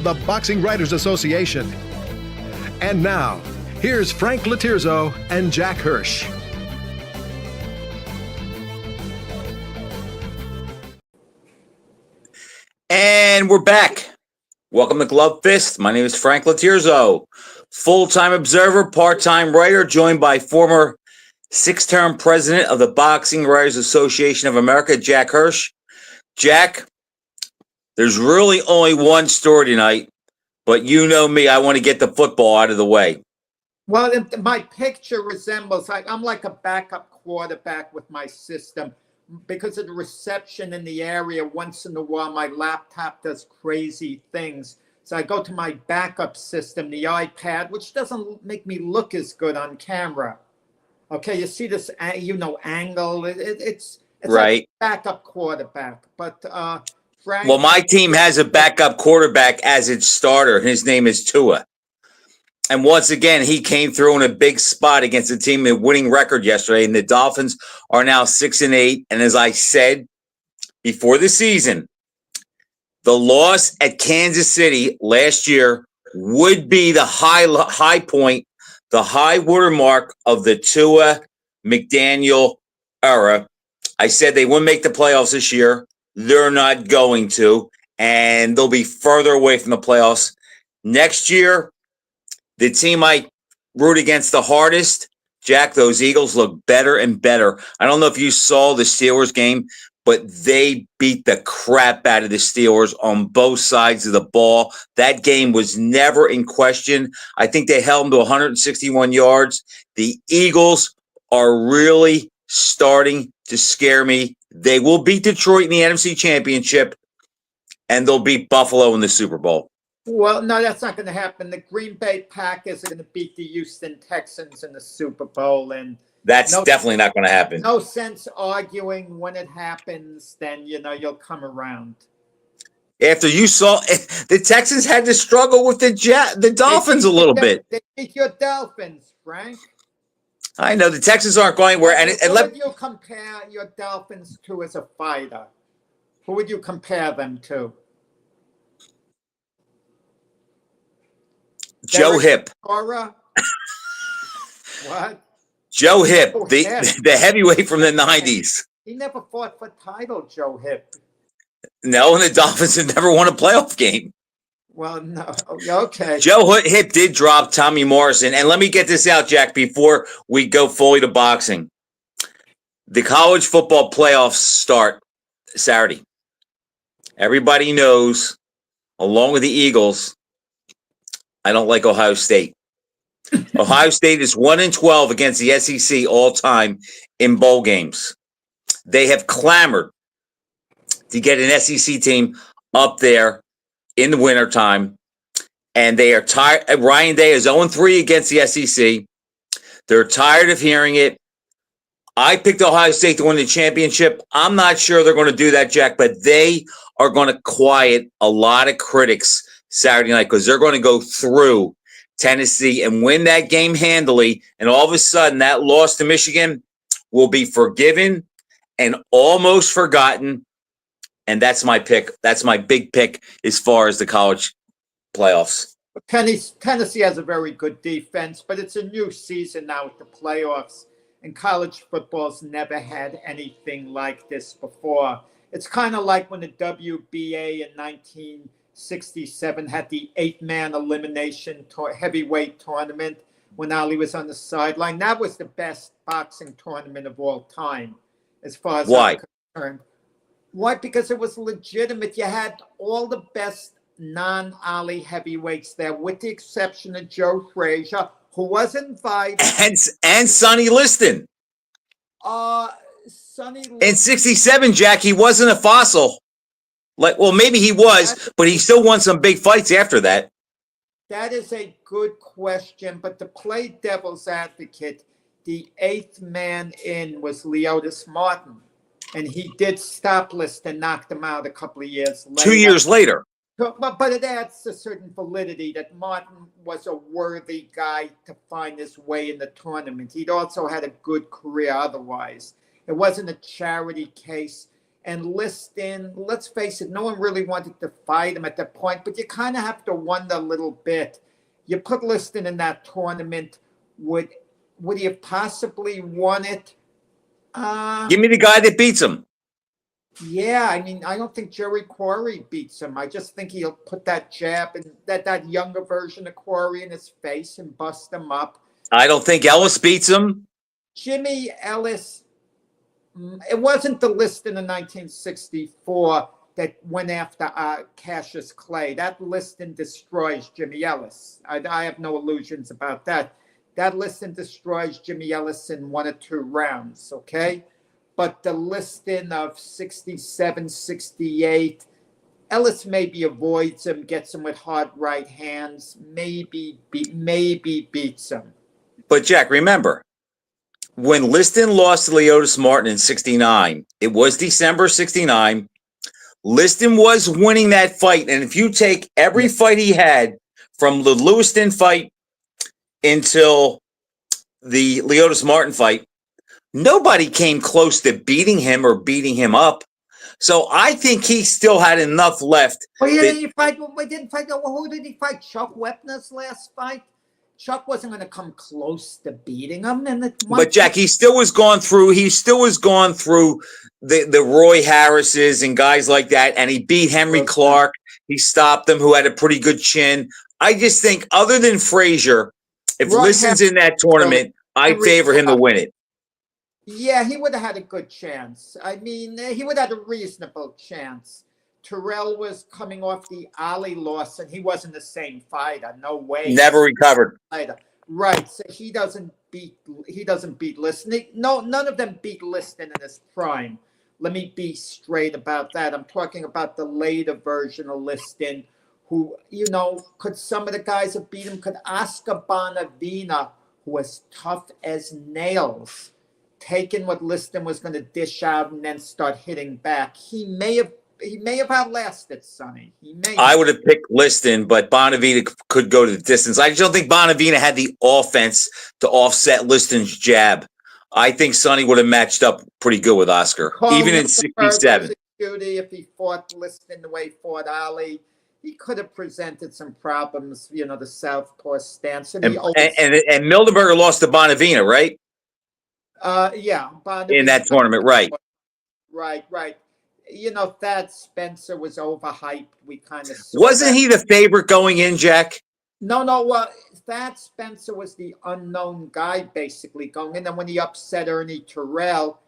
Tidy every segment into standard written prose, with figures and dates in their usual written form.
of the Boxing Writers Association. And now, here's Frank Lotierzo and Jack Hirsch. And we're back. Welcome to Glove Fist. My name is Frank Lotierzo, full-time observer, part-time writer, joined by former six-term president of the Boxing Writers Association of America, Jack Hirsch. Jack, there's really only one story tonight, but you know me, I want to get the football out of the way. Well, my picture resembles, I'm like a backup quarterback with my system. Because of the reception in the area, once in a while, my laptop does crazy things. So I go to my backup system, the iPad, which doesn't make me look as good on camera. Okay, you see this, angle. It's right. Like backup quarterback. But Frank, well, my team has a backup quarterback as its starter. His name is Tua. And once again, he came through in a big spot against a team with winning record yesterday. And the Dolphins are now 6-8. And as I said before the season, the loss at Kansas City last year would be the high point, the high watermark of the Tua McDaniel era. I said they wouldn't make the playoffs this year. They're not going to. And they'll be further away from the playoffs next year. The team I root against the hardest, Jack, those Eagles look better and better. I don't know if you saw the Steelers game, but they beat the crap out of the Steelers on both sides of the ball. That game was never in question. I think they held them to 161 yards. The Eagles are really starting to scare me. They will beat Detroit in the NFC Championship, and they'll beat Buffalo in the Super Bowl. Well, no, that's not going to happen. The Green Bay Packers are going to beat the Houston Texans in the Super Bowl, and that's definitely not going to happen. No sense arguing when it happens. Then you'll come around. After you saw the Texans had to struggle with the Dolphins a little bit. They beat your Dolphins, Frank. I know the Texans aren't going where. Who would you compare your Dolphins to as a fighter? Who would you compare them to? Joe Hip. What? Joe Hip, the heavyweight from the 90s. He never fought for title, Joe Hip. No, and the Dolphins have never won a playoff game. Well, no. Okay. Joe Hip did drop Tommy Morrison. And let me get this out, Jack, before we go fully to boxing. The college football playoffs start Saturday. Everybody knows, along with the Eagles, I don't like Ohio State. Ohio State is 1-12 against the SEC all time in bowl games. They have clamored to get an SEC team up there in the wintertime, and they are tired. Ryan Day is 0-3 against the SEC. They're tired of hearing it. I picked Ohio State to win the championship. I'm not sure they're going to do that, Jack, but they are going to quiet a lot of critics Saturday night because they're going to go through Tennessee and win that game handily. And all of a sudden, that loss to Michigan will be forgiven and almost forgotten. And that's my pick. That's my big pick as far as the college playoffs. Tennessee has a very good defense, but it's a new season now with the playoffs. And college football's never had anything like this before. It's kind of like when the WBA in 1967 had the 8-man elimination heavyweight tournament when Ali was on the sideline. That was the best boxing tournament of all time, as far as I'm concerned. Why? Because it was legitimate. You had all the best non-Ali heavyweights there, with the exception of Joe Frazier, who was invited. And Sonny Liston. Sonny Liston. In 67, Jack, he wasn't a fossil. Maybe he was, but he still won some big fights after that. That is a good question, but to play devil's advocate, the 8th man in was Leotis Martin, and he did stop Liston, knocked him out a couple of years later. 2 years later. But it adds a certain validity that Martin was a worthy guy to find his way in the tournament. He'd also had a good career otherwise. It wasn't a charity case. And Liston, let's face it, no one really wanted to fight him at that point, but you kind of have to wonder a little bit. You put Liston in that tournament, would he have possibly won it? Give me the guy that beats him. Yeah, I mean, I don't think Jerry Quarry beats him. I just think he'll put that jab and that younger version of Quarry in his face and bust him up. I don't think Ellis beats him. Jimmy Ellis, it wasn't the Liston in 1964 that went after Cassius Clay. That Liston destroys Jimmy Ellis. I have no illusions about that. That Liston destroys Jimmy Ellis in 1 or 2 rounds, okay? But the Liston of 67, 68, Ellis maybe avoids him, gets him with hard right hands, maybe beats him. But Jack, remember, when Liston lost to Leotis Martin in 69, it was December 69. Liston was winning that fight. And if you take every fight he had from the Lewiston fight until the Leotis Martin fight, nobody came close to beating him or beating him up. So I think he still had enough left. Well, he didn't fight. Who did he fight? Chuck Wepner's last fight? Chuck wasn't going to come close to beating him. But Jack, he still was going through the Roy Harrises and guys like that, and he beat Henry Clark. He stopped him, who had a pretty good chin. I just think, other than Frazier, if Liston's in that tournament, I favor him to win it. Yeah, he would have had a good chance. I mean, he would have had a reasonable chance. Terrell was coming off the Ali loss, and he wasn't the same fighter. No way. Never recovered. Right. So he doesn't beat Liston. No, none of them beat Liston in his prime. Let me be straight about that. I'm talking about the later version of Liston, who, could some of the guys have beat him? Could Oscar Bonavina, who was tough as nails, taken what Liston was going to dish out and then start hitting back? He may have outlasted Sonny. I would have picked Liston, but Bonavina could go to the distance. I just don't think Bonavina had the offense to offset Liston's jab. I think Sonny would have matched up pretty good with Oscar, even in 67. If he fought Liston the way he fought Ali, he could have presented some problems, the southpaw stance. And Mildenberger lost to Bonavina, right? Yeah. In that tournament, right. Right. Thad Spencer was overhyped. We kind of wasn't he the favorite going in, Jack? No. Thad Spencer was the unknown guy basically going in, and when he upset Ernie Terrell,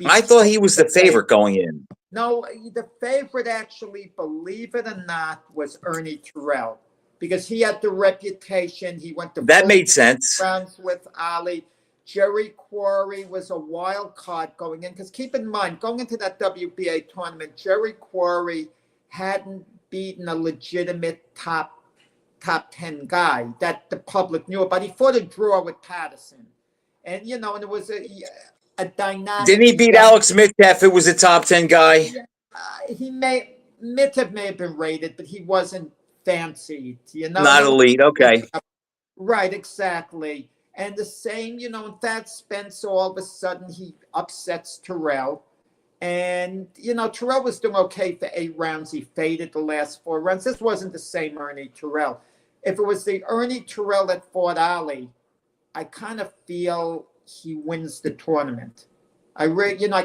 I thought he was the favorite going in. No, the favorite, actually, believe it or not, was Ernie Terrell, because he had the reputation. He went to that made sense. Rounds with Ali. Jerry Quarry was a wild card going in, because keep in mind, going into that WBA tournament, Jerry Quarry hadn't beaten a legitimate top 10 guy that the public knew about. He fought a draw with Patterson. And, and it was a dynamic. Didn't he beat Alex Mitteff? It was a top 10 guy. Mitteff may have been rated, but he wasn't fancied, Not elite, okay. Right, exactly. And the same, Thad Spence, all of a sudden he upsets Terrell. And, Terrell was doing okay for 8 rounds. He faded the last 4 rounds. This wasn't the same Ernie Terrell. If it was the Ernie Terrell that fought Ali, I kind of feel he wins the tournament. I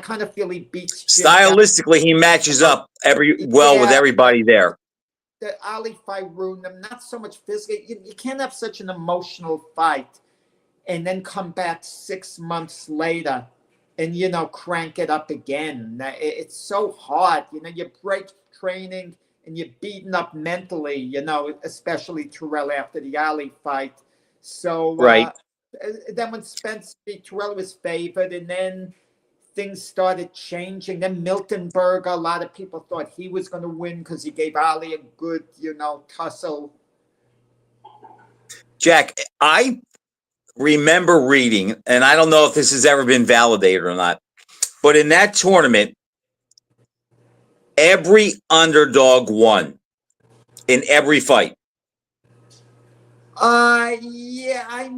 kind of feel he beats Jim. Stylistically, he matches up with everybody there. The Ali fight ruined him. Not so much physically. You can't have such an emotional fight and then come back 6 months later and, crank it up again. It's so hard. You break training and you're beaten up mentally, especially Terrell after the Ali fight. So right. Then when Spence beat Terrell, was favored, and then things started changing. Then Miltenberger, a lot of people thought he was going to win because he gave Ali a good, tussle. Jack, I remember reading, and I don't know if this has ever been validated or not, but in that tournament, every underdog won in every fight. Yeah,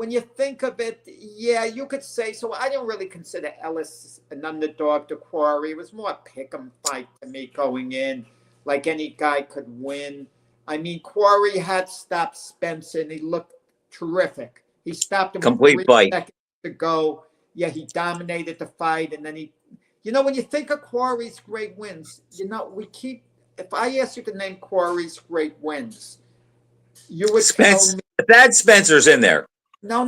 when you think of it, yeah, you could say so. I didn't really consider Ellis an underdog to Quarry. It was more a pick 'em fight to me going in, like any guy could win. I mean, Quarry had stopped Spencer, and he looked terrific. He stopped him with Complete fight. 3 seconds to go. Yeah, he dominated the fight, and then when you think of Quarry's great wins, if I ask you to name Quarry's great wins, you would tell me. That Spencer's in there. No.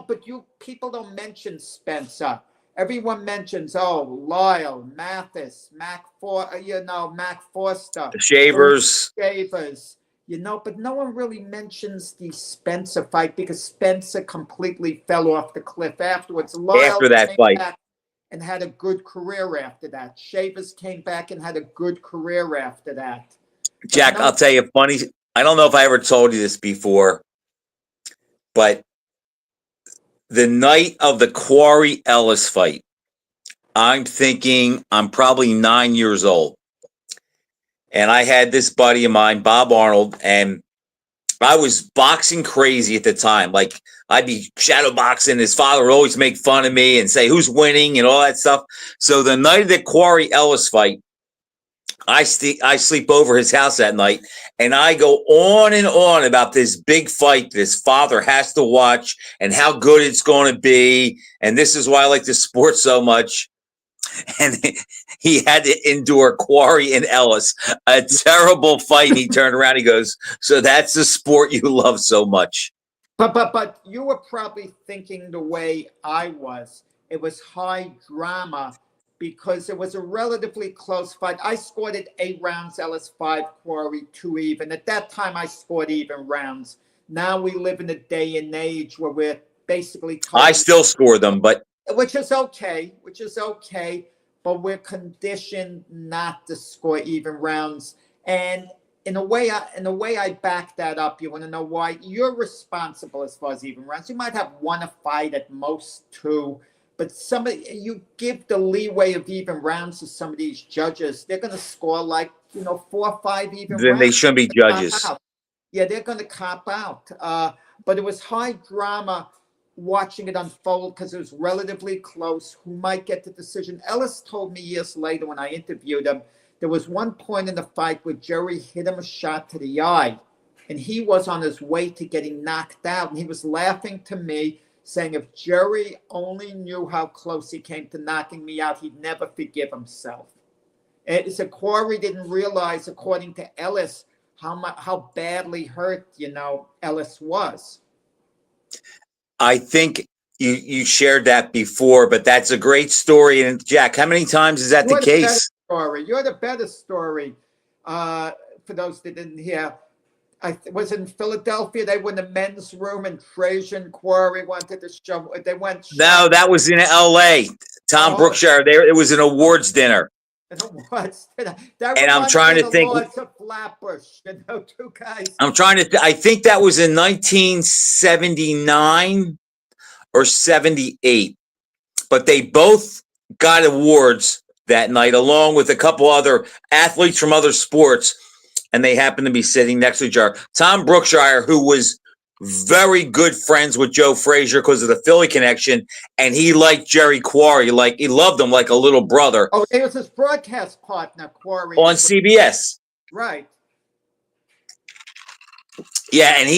But people don't mention Spencer. Everyone mentions Lyle, Mathis, Mac Forster, Shavers. But no one really mentions the Spencer fight because Spencer completely fell off the cliff afterwards. Lyle After that came fight. back and had a good career after that. Shavers came back and had a good career after that. Jack, I'll tell you funny. I don't know if I ever told you this before, but the night of the Quarry Ellis fight, I'm thinking I'm probably 9 years old. And I had this buddy of mine, Bob Arnold, and I was boxing crazy at the time. Like, I'd be shadow boxing. His father would always make fun of me and say, who's winning and all that stuff. So the night of the Quarry Ellis fight, I sleep over his house that night, and I go on and on about this big fight this father has to watch and how good it's going to be. And this is why I like the sport so much. And he had to endure Quarry and Ellis, a terrible fight. He turned around, he goes, so that's the sport you love so much. But you were probably thinking the way I was. It was high drama because it was a relatively close fight. I scored it 8 rounds, Ellis 5, Quarry 2 even. At that time, I scored even rounds. Now we live in a day and age where we're basically I still score them, but which is okay, but we're conditioned not to score even rounds. And in a way, I back that up. You want to know why? You're responsible as far as even rounds. You might have won a fight at most 2, but you give the leeway of even rounds to some of these judges. They're going to score 4 or 5 even rounds. Then they shouldn't be judges. Yeah, they're going to cop out. But it was high drama watching it unfold because it was relatively close. Who might get the decision? Ellis told me years later when I interviewed him, there was one point in the fight where Jerry hit him a shot to the eye, and he was on his way to getting knocked out. And he was laughing to me, saying if Jerry only knew how close he came to knocking me out, he'd never forgive himself. And so Quarry didn't realize, according to Ellis, how badly hurt, Ellis was. I think you shared that before, but that's a great story. And Jack, how many times is that the case? You're the better story. For those that didn't hear, I was in Philadelphia. They were in the men's room, and Trajan Quarry wanted to show. They went. No, that was in L.A. Tom Brookshire. It was an awards dinner. And I'm trying to think. Flatbush, 2 guys. I'm trying to. I think that was in 1979 or 78. But they both got awards that night, along with a couple other athletes from other sports, and they happened to be sitting next to each other. Tom Brookshire, who was very good friends with Joe Frazier because of the Philly connection, and he liked Jerry Quarry, he loved him like a little brother. Oh, he was his broadcast partner, Quarry, on CBS. Right. Yeah, and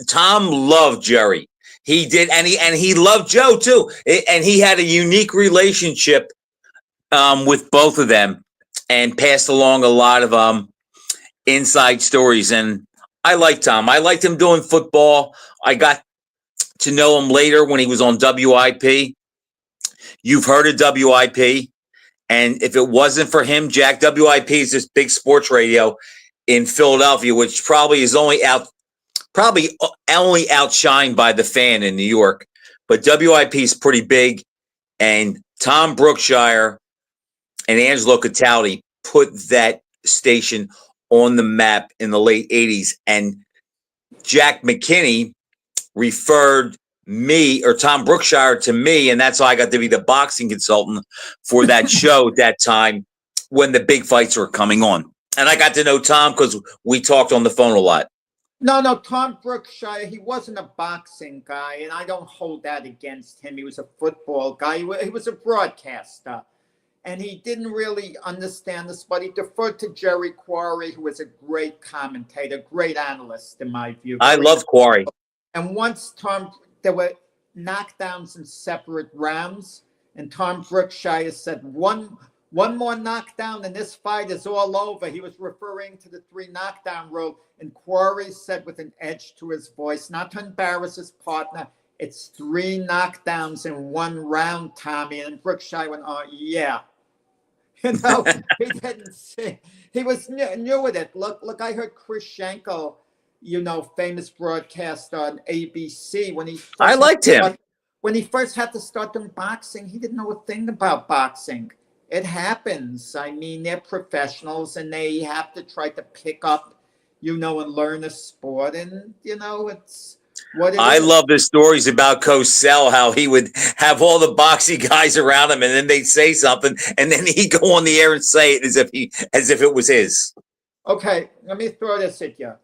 Tom loved Jerry. He did, and he loved Joe too. And he had a unique relationship with both of them, and passed along a lot of inside stories. And I liked Tom. I liked him doing football. I got to know him later when he was on WIP. You've heard of WIP. And if it wasn't for him, Jack, WIP is this big sports radio in Philadelphia, which probably is only outshined by the Fan in New York. But WIP is pretty big. And Tom Brookshire and Angelo Cataldi put that station on the map in the late 80s. And Jack McKinney referred me or Tom Brookshire to me, and that's how I got to be the boxing consultant for that show at that time when the big fights were coming on. And I got to know Tom because we talked on the phone a lot. No, Tom Brookshire, he wasn't a boxing guy, and I don't hold that against him. He was a football guy. He was a broadcaster, and he didn't really understand the sport. He deferred to Jerry Quarry, who was a great commentator, great analyst, in my view. I love Quarry. And once there were knockdowns in separate rounds, and Tom Brookshire said, one more knockdown and this fight is all over. He was referring to the 3 knockdown rule. And Quarry said with an edge to his voice, not to embarrass his partner, it's 3 knockdowns in 1 round, Tommy. And Brookshire went, oh, yeah. He didn't say. He was new with it. Look, I heard Chris Schenkel, famous broadcaster on ABC, when I liked him. When he first had to start doing boxing, he didn't know a thing about boxing. It happens. I mean, they're professionals and they have to try to pick up, and learn a sport. And, it's what it I is. love the stories about Cosell, how he would have all the boxing guys around him and then they'd say something and then he'd go on the air and say it as if it was his. Okay, let me throw this at you.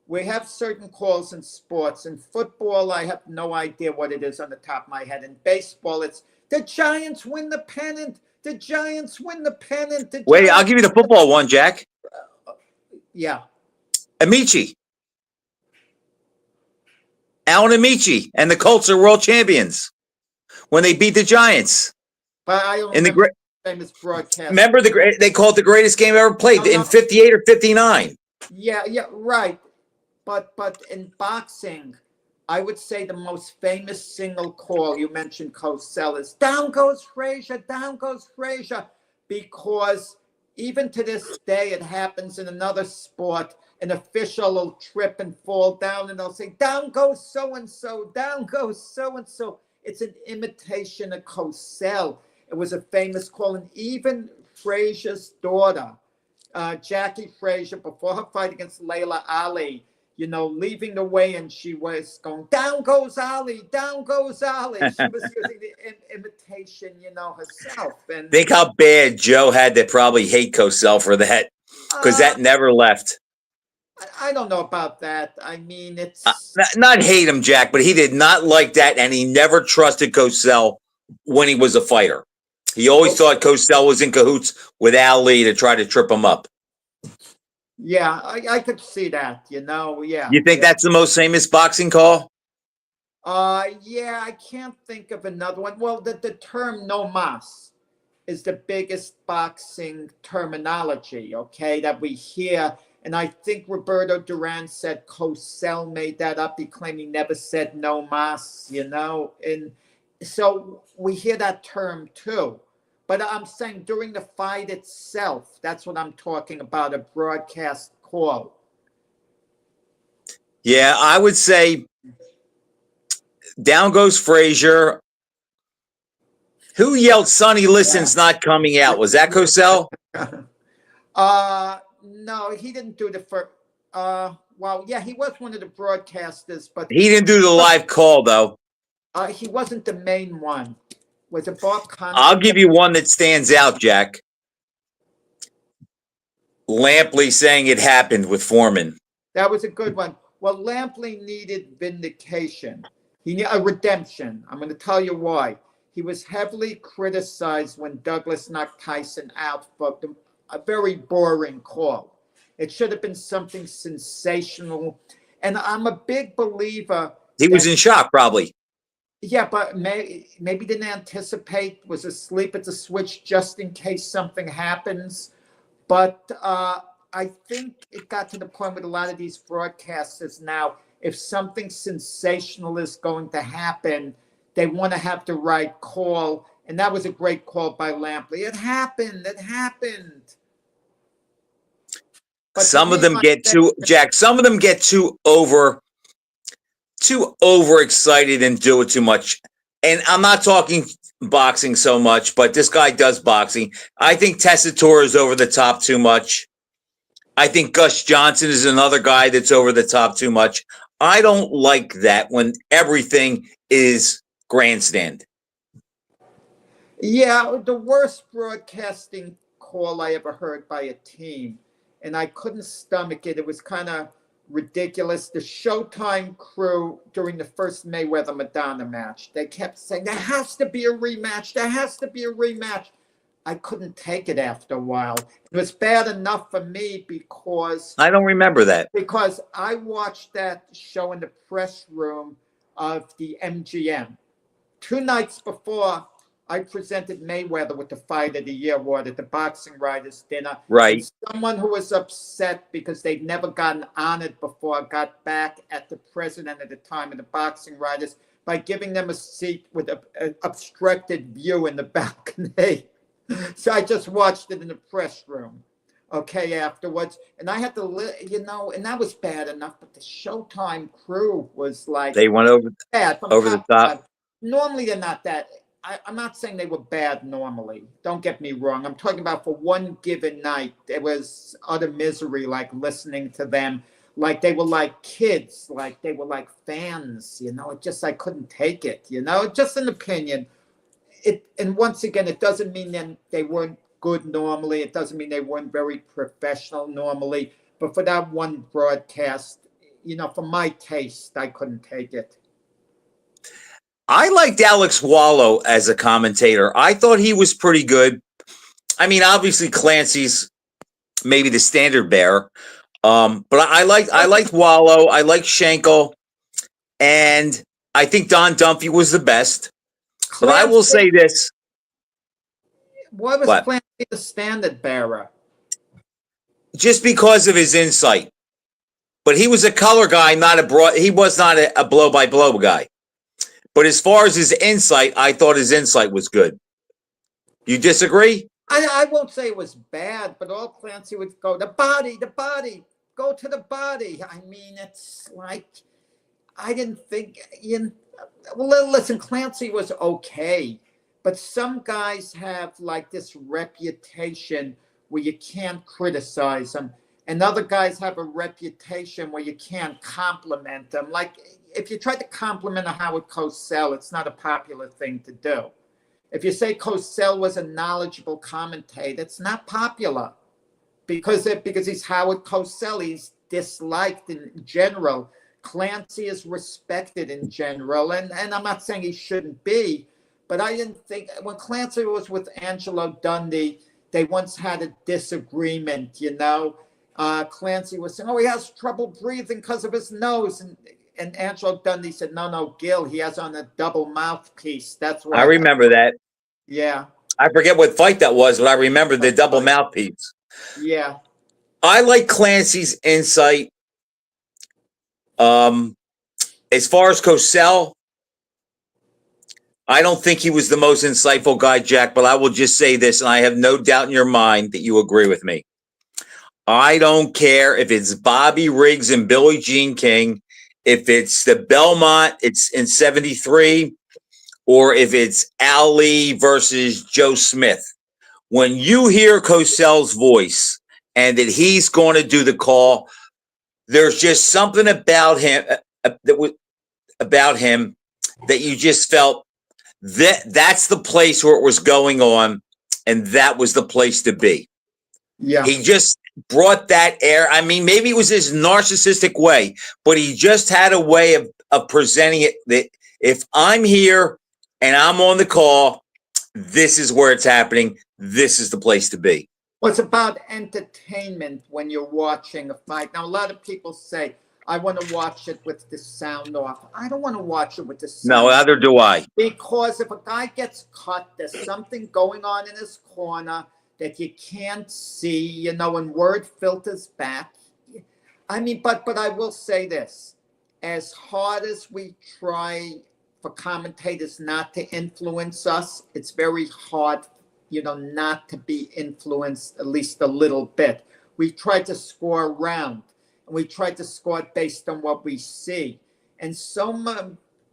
We have certain calls in sports. In football, I have no idea what it is on the top of my head. In baseball, it's the Giants win the pennant. The Giants win the pennant. Wait, I'll give you the football one, Jack. Yeah. Amici. Alan Amici and the Colts are world champions when they beat the Giants. But I don't remember the famous broadcast. Remember they called it the greatest game ever played in 58 or 59. Yeah, right. But in boxing, I would say the most famous single call, you mentioned Cosell, is down goes Frazier, because even to this day, it happens in another sport. An official will trip and fall down, and they'll say, down goes so-and-so, down goes so-and-so. It's an imitation of Cosell. It was a famous call, and even Frazier's daughter, Jackie Frazier, before her fight against Layla Ali, leaving the way, and she was going, down goes Ali, down goes Ali. She was using the imitation, herself. And think how bad Joe had to probably hate Cosell for that, because that never left. I don't know about that. I mean, it's not hate him, Jack, but he did not like that, and he never trusted Cosell when he was a fighter. He always thought Cosell was in cahoots with Ali to try to trip him up. Yeah, I could see that, yeah. You think that's the most famous boxing call? Yeah, I can't think of another one. Well, the term no mas is the biggest boxing terminology, okay, that we hear. And I think Roberto Duran said Cosell made that up. He claimed he never said no mas, And so we hear that term too. But I'm saying during the fight itself, that's what I'm talking about, a broadcast call. Yeah, I would say down goes Frazier. Who yelled Sonny Liston's not coming out? Was that Cosell? No, he didn't do the first. Well, yeah, he was one of the broadcasters, but he didn't do the live call, though. He wasn't the main one. Was it Bob Conner? I'll give you one that stands out, Jack. Lampley saying it happened with Foreman. That was a good one. Well, Lampley needed vindication. He needed a redemption. I'm going to tell you why. He was heavily criticized when Douglas knocked Tyson out for a very boring call. It should have been something sensational. And I'm a big believer. He was in shock, probably. Yeah, but maybe didn't anticipate, was asleep at the switch just in case something happens. But I think it got to the point with a lot of these broadcasters now, if something sensational is going to happen, they want to have the right call. And that was a great call by Lampley. It happened. But some of them get too, Jack, some of them get too overexcited and do it too much. And I'm not talking boxing so much, but this guy does boxing. I think Tessitore is over the top too much. I think Gus Johnson is another guy that's over the top too much. I don't like that when everything is grandstand. Yeah, the worst broadcasting call I ever heard by a team, and I couldn't stomach it. It was kind of ridiculous. The Showtime crew during the first Mayweather Madonna match, they kept saying, there has to be a rematch. There has to be a rematch. I couldn't take it after a while. It was bad enough for me because I don't remember that. I watched that show in the press room of the MGM. 2 nights before, I presented Mayweather with the Fight of the Year award at the Boxing Writers Dinner. Right. And someone who was upset because they'd never gotten honored before got back at the president at the time of the Boxing Writers by giving them a seat with an obstructed view in the balcony. So I just watched it in the press room, okay, afterwards. And I had to, and that was bad enough. But the Showtime crew was like, they went over the top. Normally, they're not that. I'm not saying they were bad normally. Don't get me wrong. I'm talking about for one given night, there was utter misery, like listening to them. Like they were like kids, like they were like fans, It just, I couldn't take it, Just an opinion. And once again, it doesn't mean that they weren't good normally. It doesn't mean they weren't very professional normally. But for that one broadcast, for my taste, I couldn't take it. I liked Alex Wallow as a commentator. I thought he was pretty good. I mean, obviously Clancy's maybe the standard bearer, but I liked Wallow. I liked Schenkel, and I think Don Dumphy was the best. But I will say this. Why was Clancy the standard bearer? Just because of his insight. But he was a color guy, he was not a blow-by-blow guy. But as far as his insight, I thought his insight was good. You disagree? I won't say it was bad, but all Clancy would go, the body, go to the body. I mean, it's like, I didn't think, well, listen, Clancy was okay, but some guys have like this reputation where you can't criticize them, and other guys have a reputation where you can't compliment them. Like, if you try to compliment a Howard Cosell, it's not a popular thing to do. If you say Cosell was a knowledgeable commentator, it's not popular because he's Howard Cosell. He's disliked in general. Clancy is respected in general, and I'm not saying he shouldn't be, but I didn't think when Clancy was with Angelo Dundee, they once had a disagreement. Clancy was saying, "Oh, he has trouble breathing because of his nose," and Angelo Dundee said, "No, Gil, he has on a double mouthpiece." That's what I remember that. Yeah. I forget what fight that was, but I remember the double mouthpiece. Yeah. I like Clancy's insight. As far as Cosell, I don't think he was the most insightful guy, Jack, but I will just say this, and I have no doubt in your mind that you agree with me. I don't care if it's Bobby Riggs and Billie Jean King, if it's the Belmont, it's in 73, or if it's Ali versus Joe Smith. When you hear Cosell's voice and that he's going to do the call, there's just something about him that you just felt that's the place where it was going on, and that was the place to be. Yeah. He just brought that air. I mean, maybe it was his narcissistic way, but he just had a way of presenting it that if I'm here and I'm on the call, this is where it's happening. This is the place to be. Well, it's about entertainment when you're watching a fight. Now, a lot of people say, I want to watch it with the sound off. I don't want to watch it with the sound off. No, neither do I. Because if a guy gets cut, there's something going on in his corner that you can't see, and word filters back. I mean, but I will say this. As hard as we try for commentators not to influence us, it's very hard, not to be influenced at least a little bit. We try to score around, and we try to score based on what we see. And so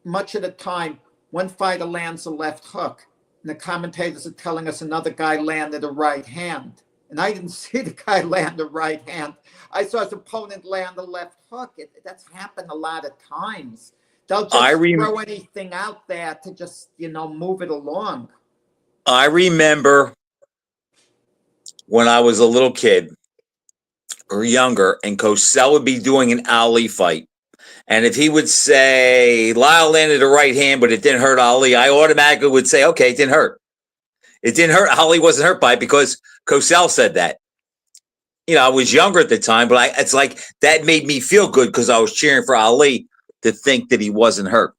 much of the time, one fighter lands a left hook, and the commentators are telling us another guy landed a right hand. And I didn't see the guy land a right hand. I saw his opponent land a left hook. That's happened a lot of times. They'll just throw anything out there to just, move it along. I remember when I was a little kid, or younger, and Cosell would be doing an Ali fight, and if he would say Lyle landed a right hand, but it didn't hurt Ali, I automatically would say, okay, it didn't hurt. It didn't hurt. Ali wasn't hurt by it because Cosell said that. I was younger at the time, but it's like that made me feel good because I was cheering for Ali to think that he wasn't hurt.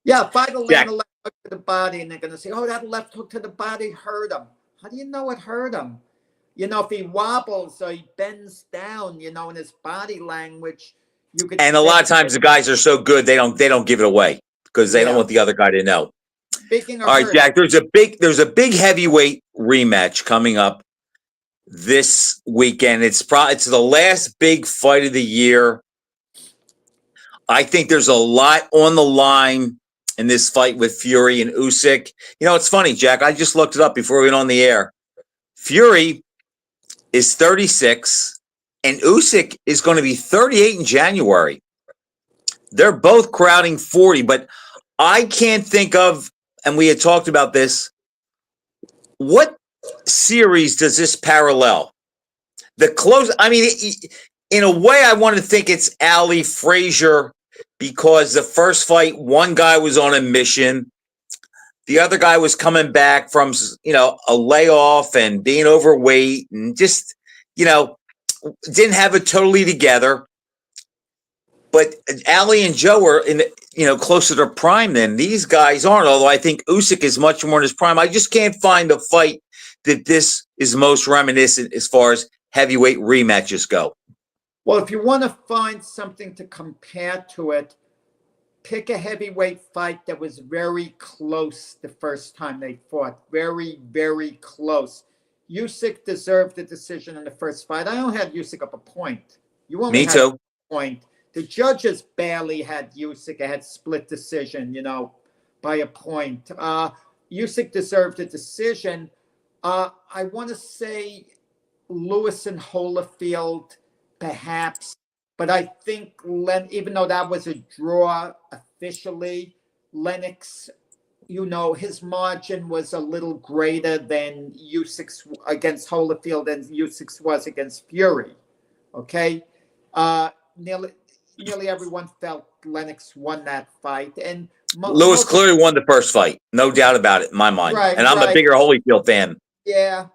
Yeah, if I'd land a left hook to the body and they're going to say, oh, that left hook to the body hurt him. How do you know it hurt him? If he wobbles or he bends down, in his body language, you could. And a lot of times the guys are so good they don't give it away because they don't want the other guy to know. Speaking of all right, Jack, there's a big heavyweight rematch coming up this weekend. It's the last big fight of the year. I think there's a lot on the line in this fight with Fury and Usyk. It's funny, Jack. I just looked it up before we went on the air. Fury is 36, and Usyk is going to be 38 in January. They're both crowding 40, but I can't think of, and we had talked about this, what series does this parallel? In a way, I want to think it's Ali Frazier because the first fight, one guy was on a mission. The other guy was coming back from, a layoff and being overweight and just, didn't have it totally together. But Ali and Joe are closer to prime than these guys aren't. Although I think Usyk is much more in his prime. I just can't find a fight that this is most reminiscent as far as heavyweight rematches go. Well, if you want to find something to compare to it, pick a heavyweight fight that was very close the first time they fought. Very, very close. Usyk deserved the decision in the first fight. I only had Usyk up a point. You only had a point. The judges barely had Usyk. It had split decision, by a point. Usyk deserved a decision. I want to say Lewis and Holyfield, perhaps. But I think, even though that was a draw officially, Lennox, his margin was a little greater than Usyk's against Holyfield than Usyk's was against Fury. Okay? Nearly everyone felt Lennox won that fight. And Lewis clearly won the first fight. No doubt about it in my mind. Right, and I'm a bigger Holyfield fan. Yeah.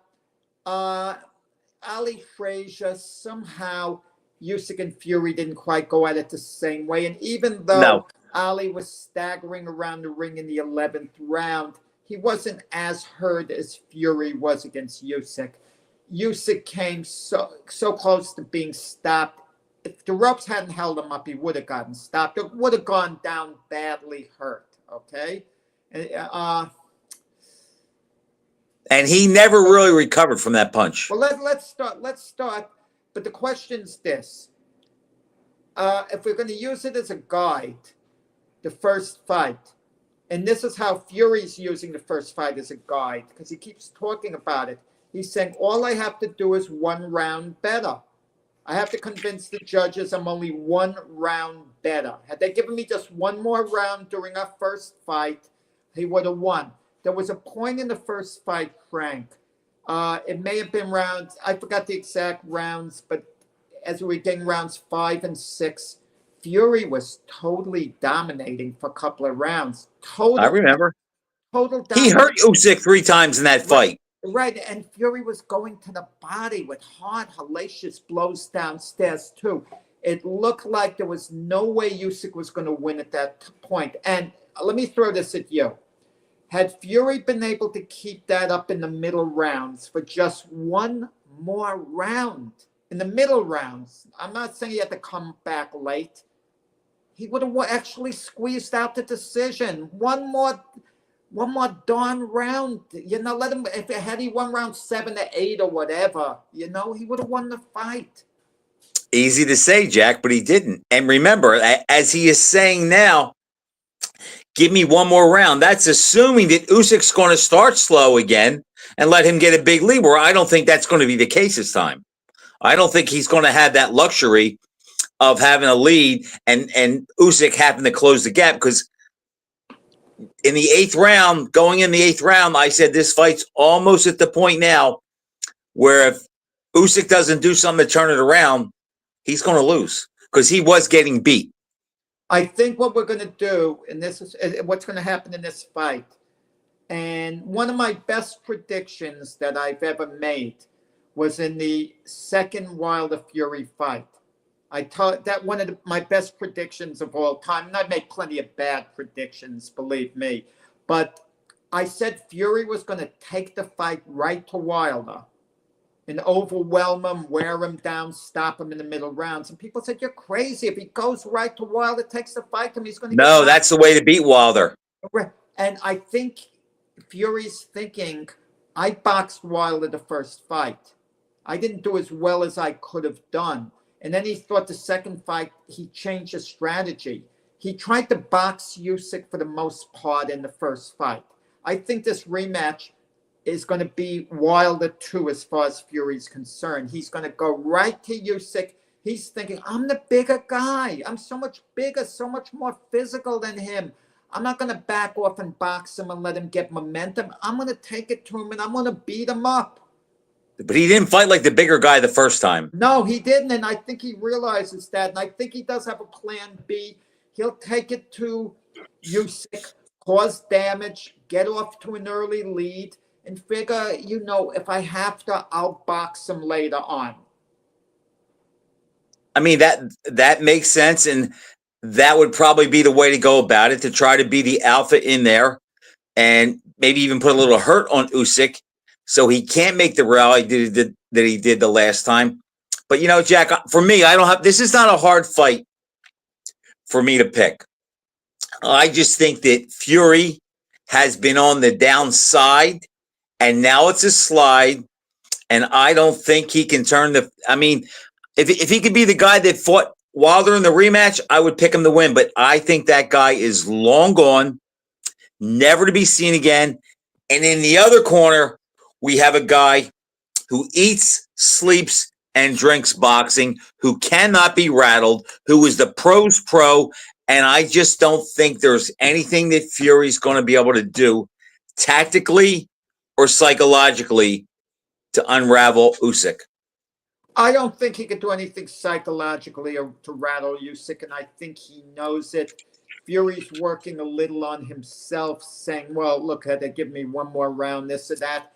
Ali Frazier, somehow Usyk and Fury didn't quite go at it the same way. And even though Ali was staggering around the ring in the 11th round, he wasn't as hurt as Fury was against Usyk. Usyk came so close to being stopped. If the ropes hadn't held him up, he would have gotten stopped. It would have gone down badly hurt, okay? And he never really recovered from that punch. Well, let's start. But the question's this. If we're going to use it as a guide, the first fight, and this is how Fury's using the first fight as a guide, because he keeps talking about it. He's saying, all I have to do is one round better. I have to convince the judges I'm only one round better. Had they given me just one more round during our first fight, he would have won. There was a point in the first fight, Frank. It may have been rounds. I forgot the exact rounds, but as we were getting rounds 5 and 6, Fury was totally dominating for a couple of rounds. I remember. Total domination. He hurt Usyk 3 times in that fight. Right, and Fury was going to the body with hard, hellacious blows downstairs, too. It looked like there was no way Usyk was going to win at that point. And let me throw this at you. Had Fury been able to keep that up in the middle rounds for just one more round, in the middle rounds, I'm not saying he had to come back late, he would have actually squeezed out the decision. One more darn round, let him, had he won round 7 to 8 or whatever, he would have won the fight. Easy to say, Jack, but he didn't. And remember, as he is saying now, give me one more round. That's assuming that Usyk's going to start slow again and let him get a big lead, where I don't think that's going to be the case this time. I don't think he's going to have that luxury of having a lead and Usyk having to close the gap, because in the 8th round, going in the 8th round, I said this fight's almost at the point now where if Usyk doesn't do something to turn it around, he's going to lose because he was getting beat. I think what we're going to do, and this is what's going to happen in this fight, and one of my best predictions that I've ever made was in the second Wilder Fury fight. I thought that one of my best predictions of all time, and I've made plenty of bad predictions, believe me, but I said Fury was going to take the fight right to Wilder and overwhelm him, wear him down, stop him in the middle rounds. And people said, you're crazy. If he goes right to Wilder, takes the fight, he's going to No, that's the way to beat Wilder. And I think Fury's thinking, I boxed Wilder the first fight. I didn't do as well as I could have done. And then he thought the second fight, he changed his strategy. He tried to box Usyk for the most part in the first fight. I think this rematch is going to be Wilder too, as far as Fury's concerned. He's going to go right to Usyk. He's thinking, I'm the bigger guy. I'm so much bigger, so much more physical than him. I'm not going to back off and box him and let him get momentum. I'm going to take it to him and I'm going to beat him up. But he didn't fight like the bigger guy the first time. No, he didn't. And I think he realizes that. And I think he does have a plan B. He'll take it to Usyk, cause damage, get off to an early lead, and figure, if I have to, I'll box him later on. I mean, that makes sense, and that would probably be the way to go about it, to try to be the alpha in there and maybe even put a little hurt on Usyk so he can't make the rally that he did the last time. But, Jack, for me, this is not a hard fight for me to pick. I just think that Fury has been on the downside, and now it's a slide, and I don't think he can turn if he could be the guy that fought Wilder in the rematch, I would pick him to win, but I think that guy is long gone, never to be seen again. And in the other corner, we have a guy who eats, sleeps, and drinks boxing, who cannot be rattled, who is the pro's pro, and I just don't think there's anything that Fury's going to be able to do tactically or psychologically to unravel Usyk. I don't think he could do anything psychologically or to rattle Usyk, and I think he knows it. Fury's working a little on himself, saying, well, look, they give me one more round, this or that.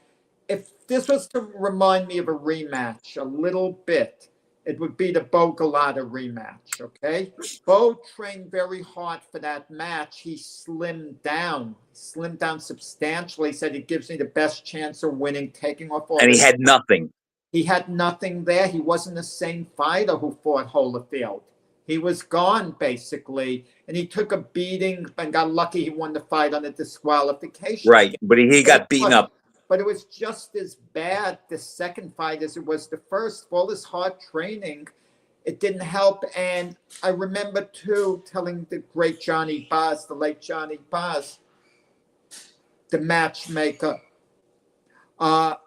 If this was to remind me of a rematch a little bit, it would be the Bo Galata rematch, okay? Bo trained very hard for that match. He slimmed down substantially, said it gives me the best chance of winning, taking off all. And he had nothing. He had nothing there. He wasn't the same fighter who fought Holyfield. He was gone, basically, and he took a beating and got lucky he won the fight on a disqualification. Right, but he got beaten up. But it was just as bad, the second fight, as it was the first. All this hard training, it didn't help. And I remember, too, telling the great Johnny Baz, the late Johnny Baz, the matchmaker, well,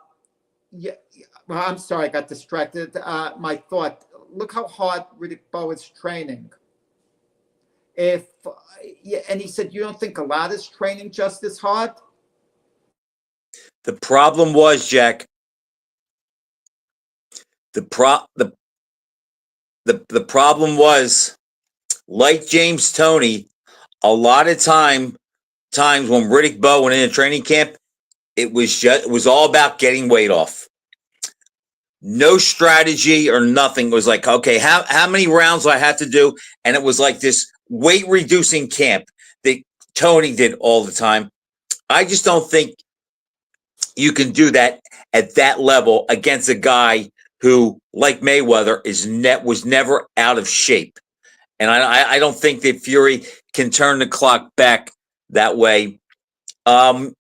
I'm sorry, I got distracted. My thought, look how hard Riddick Bowe is training. And he said, you don't think Galata's training just as hard? The problem was, Jack, the problem was, like James Toney, a lot of times when Riddick Bowe went in a training camp, it was all about getting weight off. No strategy or nothing. It was like, okay, how many rounds do I have to do? And it was like this weight reducing camp that Toney did all the time. I just don't think you can do that at that level against a guy who, like Mayweather, was never out of shape. And I don't think that Fury can turn the clock back that way. So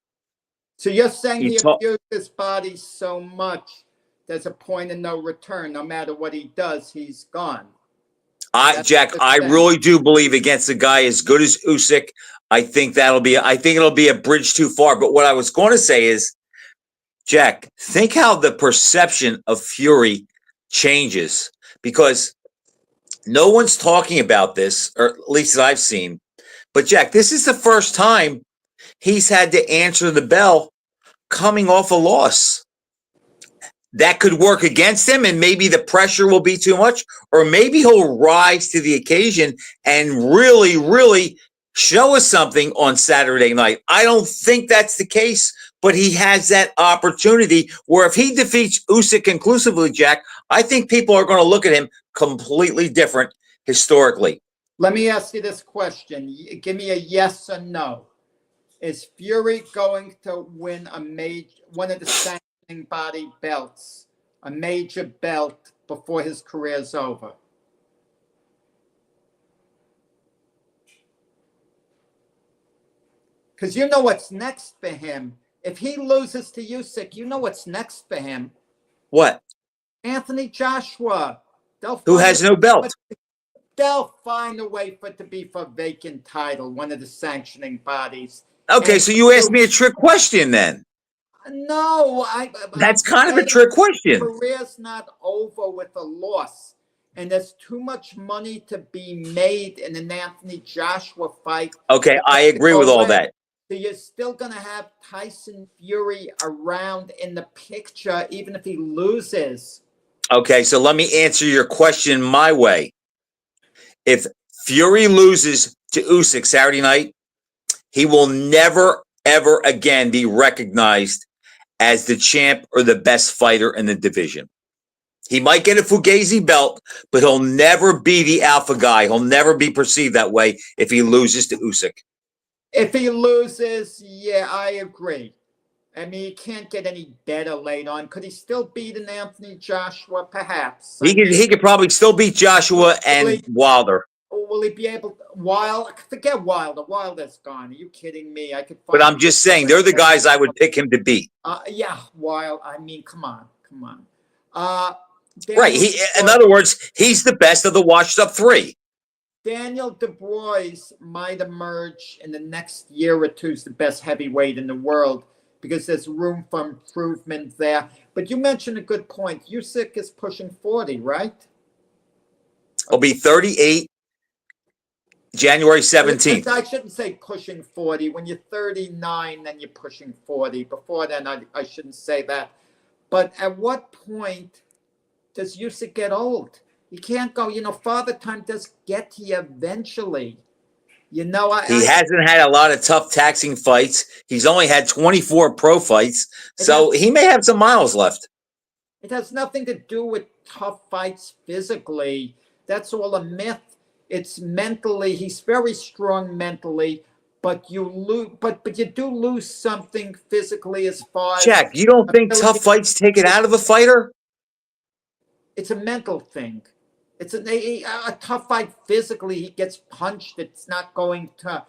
you're saying he abused his body so much, there's a point of no return. No matter what he does, he's gone. Jack, I really do believe against a guy as good as Usyk, I think it'll be a bridge too far. But what I was going to say is, Jack, think how the perception of Fury changes, because no one's talking about this, or at least that I've seen. But Jack, this is the first time he's had to answer the bell coming off a loss. that could work against him, and maybe the pressure will be too much, or maybe he'll rise to the occasion and really, really show us something on Saturday night. I don't think that's the case, but he has that opportunity where if he defeats Usyk conclusively, Jack, I think people are going to look at him completely different historically. Let me ask you this question. Give me a yes or no. Is Fury going to win one of the sanctioning body belts, a major belt, before his career is over? Because you know what's next for him. If he loses to Usyk, you know what's next for him. What? Anthony Joshua. Who has no belt? They'll find a way for it to be for a vacant title, one of the sanctioning bodies. Okay, so you asked me a trick question then. No, That's kind of a trick question. Career's not over with a loss, and there's too much money to be made in an Anthony Joshua fight. Okay, I agree with all that. So you're still going to have Tyson Fury around in the picture, even if he loses. Okay, so let me answer your question my way. If Fury loses to Usyk Saturday night, he will never, ever again be recognized as the champ or the best fighter in the division. He might get a Fugazi belt, but he'll never be the alpha guy. He'll never be perceived that way if he loses to Usyk. If he loses, yeah, I agree. I mean, he can't get any better late on. Could he still beat an Anthony Joshua? Perhaps. He could probably still beat Joshua and Wilder. Will he be able to? Forget Wilder. Wilder's gone. Are you kidding me? I could. But I'm just saying, they're the guys I would pick him to beat. Yeah, Wilder. I mean, come on. Right. In other words, he's the best of the washed-up three. Daniel Dubois might emerge in the next year or two as the best heavyweight in the world because there's room for improvement there. But you mentioned a good point. Usyk is pushing 40, right? He'll be 38 January 17th. I shouldn't say pushing 40. When you're 39, then you're pushing 40. Before then, I shouldn't say that. But at what point does Usyk get old? You can't go, Father Time does get to you eventually. He hasn't had a lot of tough taxing fights. He's only had 24 pro fights, so he may have some miles left. It has nothing to do with tough fights physically. That's all a myth. It's mentally. He's very strong mentally, but you lose. But you do lose something physically as far as Jack. You don't think tough fights take it out of a fighter? It's a mental thing. It's a tough fight physically. He gets punched. It's not going to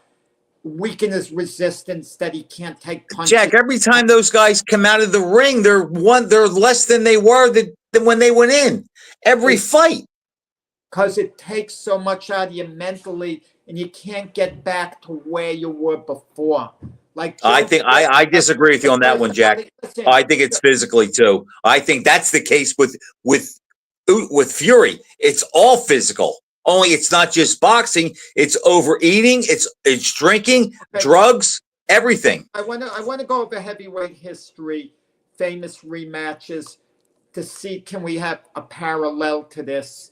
weaken his resistance that he can't take punches. Jack, every time those guys come out of the ring, they're less than they were than when they went in. Every fight. Because it takes so much out of you mentally, and you can't get back to where you were before. I disagree with you on that one, Jack. I think it's physically too. I think that's the case with Fury. It's all physical. Only it's not just boxing. It's overeating. It's drinking, drugs, everything. I want to go over heavyweight history, famous rematches, to see can we have a parallel to this.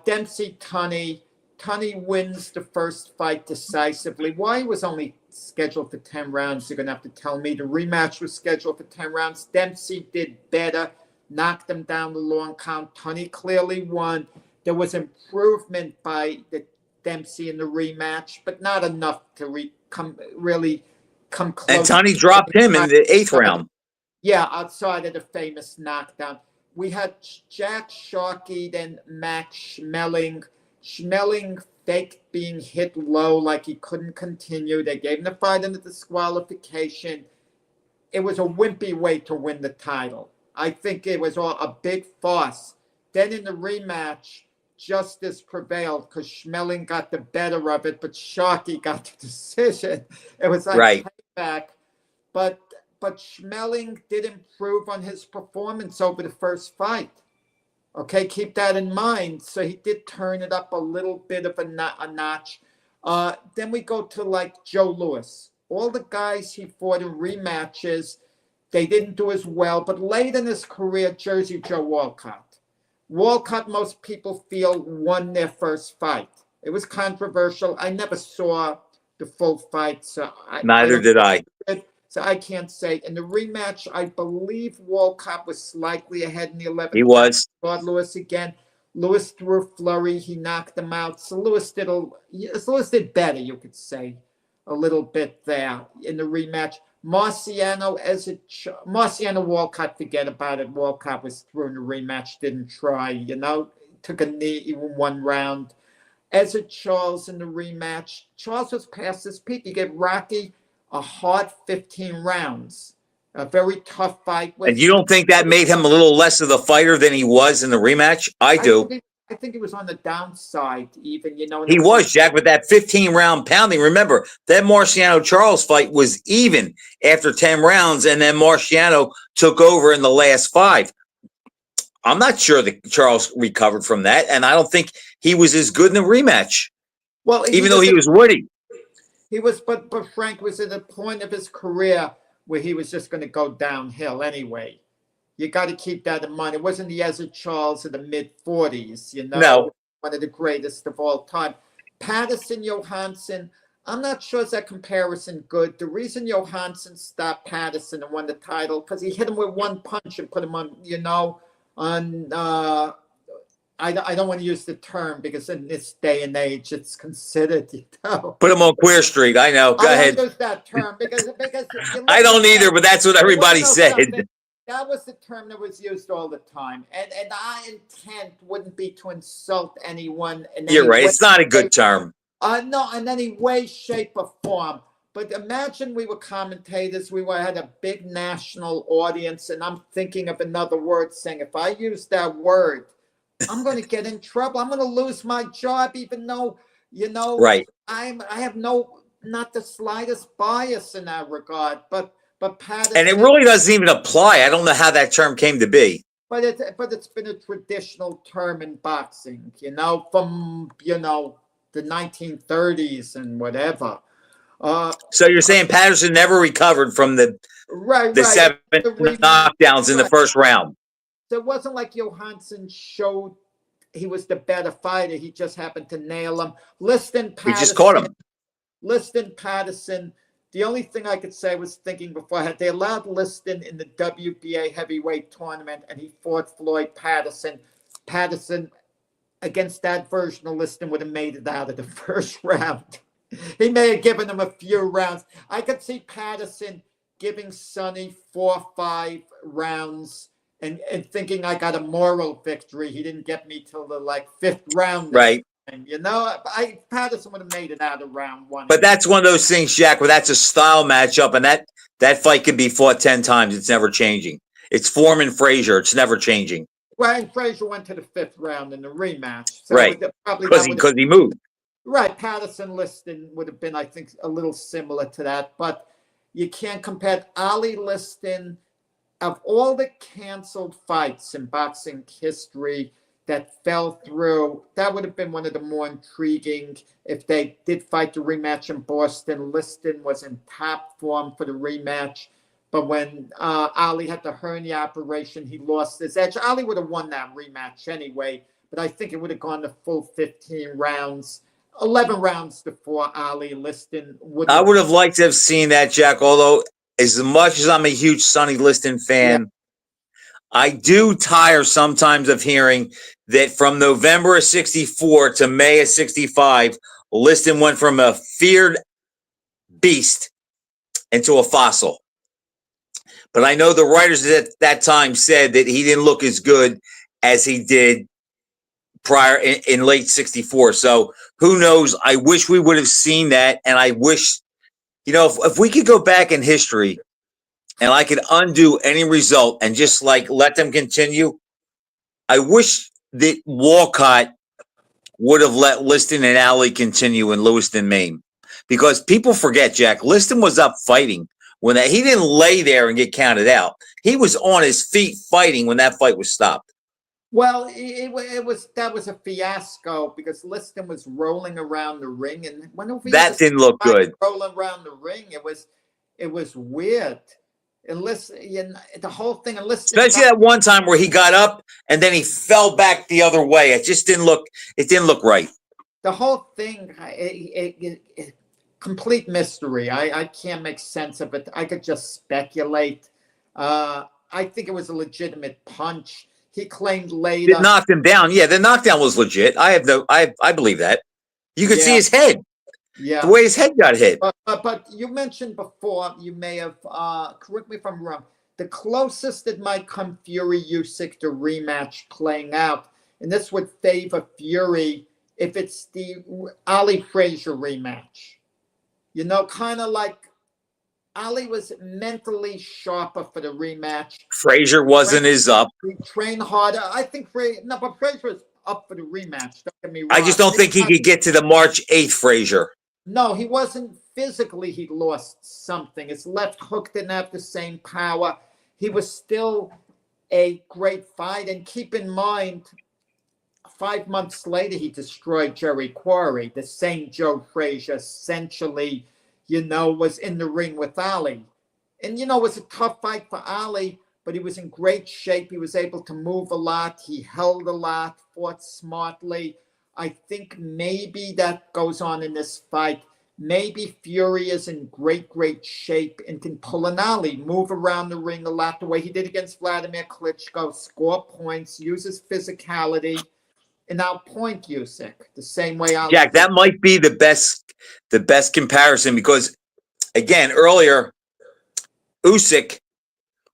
Dempsey Tunney. Tunney wins the first fight decisively. Why was only scheduled for 10 rounds? You're going to have to tell me. The rematch was scheduled for 10 rounds. Dempsey did better, knocked him down the long count. Tunney clearly won. There was improvement by the Dempsey in the rematch, but not enough to really come close. And Tunney dropped him in the 8th round. Yeah, outside of the famous knockdown. We had Jack Sharkey, then Max Schmeling. Schmeling faked being hit low like he couldn't continue. They gave him the fight in the disqualification. It was a wimpy way to win the title. I think it was all a big farce. Then in the rematch, justice prevailed because Schmeling got the better of it, but Sharkey got the decision. It was like payback. But Schmeling did improve on his performance over the first fight. Okay, keep that in mind. So he did turn it up a little bit of a notch. Then we go to like Joe Louis. All the guys he fought in rematches, They didn't do as well, but late in his career, Jersey Joe Walcott. Walcott, most people feel, won their first fight. It was controversial. I never saw the full fight, so I Neither don't did I. so I can't say. In the rematch, I believe Walcott was slightly ahead in the He 11th round. was. Fought Lewis again. Lewis threw a flurry. He knocked him out. So Lewis did better, you could say, a little bit there in the rematch. Marciano Walcott, forget about it. Walcott was through in the rematch, didn't try, took a knee even one round. Ezra Charles in the rematch. Charles was past his peak. He gave Rocky a hard 15 rounds. A very tough fight. And you don't think that made him a little less of the fighter than he was in the rematch? I do. I think he was on the downside, even, He was, Jack, with that 15-round pounding. Remember, that Marciano-Charles fight was even after 10 rounds, and then Marciano took over in the last 5. I'm not sure that Charles recovered from that, and I don't think he was as good in the rematch, well, even though he was witty. He was, but Frank was at a point of his career where he was just going to go downhill anyway. You got to keep that in mind. It wasn't the Ezra Charles in the mid-40s, No. One of the greatest of all time. Patterson, Johansson, I'm not sure is that comparison good. The reason Johansson stopped Patterson and won the title, because he hit him with one punch and put him on, I don't want to use the term because in this day and age, it's considered, Put him on Queer Street. I know. Go ahead. I don't use that term because I don't either, but that's what everybody said. That was the term that was used all the time. And our intent wouldn't be to insult anyone. You're right. It's not a good term. No, in any way, shape, or form. But imagine we were commentators. We had a big national audience. And I'm thinking of another word saying, if I use that word, I'm going to get in trouble. I'm going to lose my job, even though, right. I have not the slightest bias in that regard. But Patterson, and it really doesn't even apply. I don't know how that term came to be. But it's been a traditional term in boxing, from the 1930s and whatever. So you're saying Patterson never recovered from the 7 knockdowns in the first round? So it wasn't like Johansson showed he was the better fighter. He just happened to nail him. Patterson. He just caught him. Patterson. The only thing I could say was thinking before they allowed Liston in the WBA heavyweight tournament, and he fought Floyd Patterson. Patterson, against that version of Liston, would have made it out of the first round. He may have given him a few rounds. I could see Patterson giving Sonny 4 or 5 rounds and thinking I got a moral victory. He didn't get me till the 5th round. Right. Patterson would have made it out of round 1. But that's one of those things, Jack, where that's a style matchup, and that fight can be fought 10 times. It's never changing. It's Foreman Frazier. It's never changing. Well, and Frazier went to the 5th round in the rematch. So right. Because he moved. Right. Patterson Liston would have been, I think, a little similar to that. But you can't compare Ali Liston. Of all the canceled fights in boxing history that fell through, that would have been one of the more intriguing. If they did fight the rematch in Boston, Liston was in top form for the rematch. But when Ali had the hernia operation, he lost his edge. Ali would have won that rematch anyway, but I think it would have gone the full 15 rounds. 11 rounds before Ali Liston would. I would have liked to have seen that, Jack, although as much as I'm a huge Sonny Liston fan, I do tire sometimes of hearing that from November of 64 to May of 65, Liston went from a feared beast into a fossil. But I know the writers at that time said that he didn't look as good as he did prior in late 64. So who knows? I wish we would have seen that. And I wish, if we could go back in history and I could undo any result and just let them continue, I wish that Walcott would have let Liston and Ali continue in Lewiston, Maine. Because people forget, Jack, Liston was up fighting when he didn't lay there and get counted out. He was on his feet fighting when that fight was stopped. Well, that was a fiasco because Liston was rolling around the ring, and whenever that didn't look good. Rolling around the ring, it was weird. the whole thing, Especially that one time where he got up and then he fell back the other way. It just didn't look. It didn't look right. The whole thing, complete mystery. I can't make sense of it. I could just speculate. I think it was a legitimate punch. He claimed later. It knocked him down. Yeah, the knockdown was legit. I believe that. You could see his head. Yeah. The way his head got hit. But you mentioned before, you may have, correct me if I'm wrong, the closest it might come Fury Usyk to rematch playing out, and this would favor Fury if it's the Ali Frazier rematch. You know, kind of like Ali was mentally sharper for the rematch. Frazier wasn't as up. He trained harder. I think Frazier was up for the rematch. Don't get me wrong. I just don't think he could get to the March 8th Frazier. No, he wasn't physically. He lost something. His left hook didn't have the same power. He was still a great fight. And keep in mind, 5 months later, he destroyed Jerry Quarry. The same Joe Frazier essentially, was in the ring with Ali. And, it was a tough fight for Ali, but he was in great shape. He was able to move a lot. He held a lot, fought smartly. I think maybe that goes on in this fight. Maybe Fury is in great shape and can pull an Ali, move around the ring a lot the way he did against Vladimir Klitschko, score points, use his physicality, and outpoint Usyk the same way Ali. Jack, that might be the best comparison because, again, earlier, Usyk